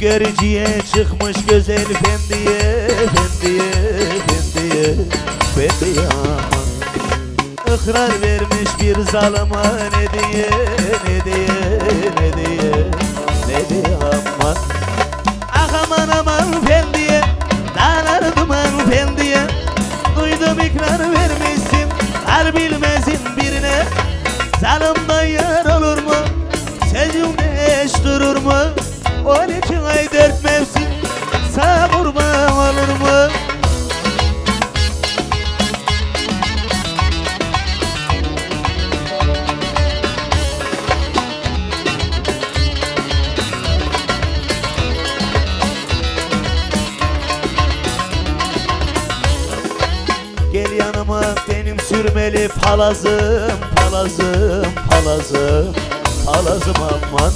Görücüye çıkmış güzel efendiye, efendiye, efendiye, efendiye aman. İkrar vermiş bir zalıma ne diye, ne diye, ne diye, ne diye aman. Ah aman aman efendiye, dağlar duman efendiye. Duydum ikrar vermişsin, har bilmezin birine. Zalimden yar olur mu, sözümde eş durur mu? 12 ay 4 mevsim sağ kurban olur mu? Gel yanıma benim sürmeli palazım, palazım, palazım, palazım aman.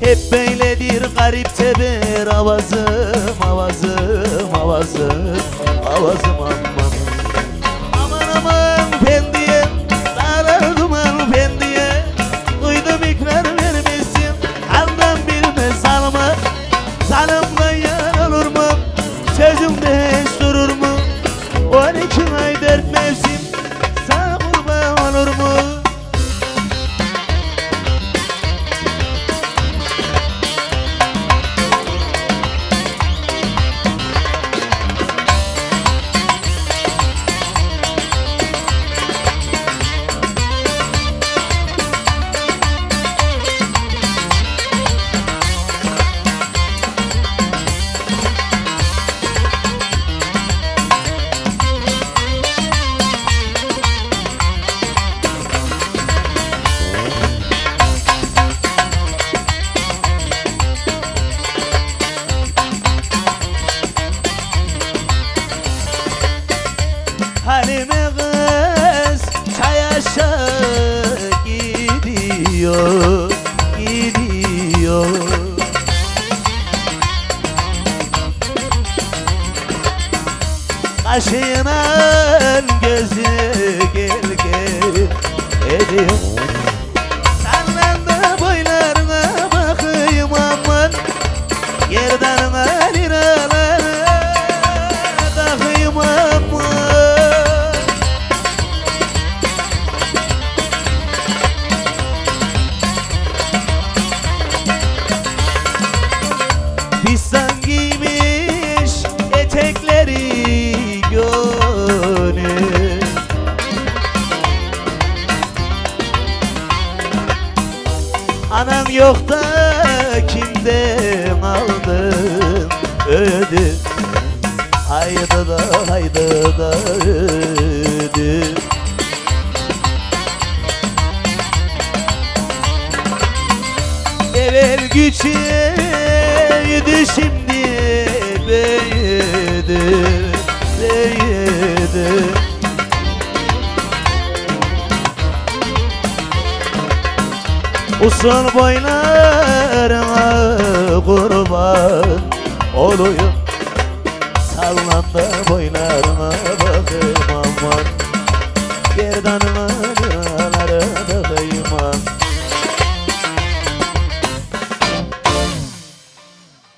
Hep böyledir garip teber avazım, avazım, avazım, avazım aman. Aman aman efendiye, dağlar duman efendiye. Duydum ikrar vermişsin, haldan bilmez zalıma. Zalimden yar olur mu, sözümde hiç durur mu? 12 ay 4 mevsim sağ kurban olur mu? Halime kız çay aşağı gidiyor, gidiyor. Kaşıyla gözü gel gel ediyor. Senden de boylarına bakayım aman. Yerdanına liralara takayım aman. Fistan giymiş etekleri gönül. Anan yok da kimden aldın ödül? Haydi da haydi da ödül. Evvel küçüğüydü şimdi büyüdü, büyüdü. Usul boylarına kurban olayım. Sallandı boylarına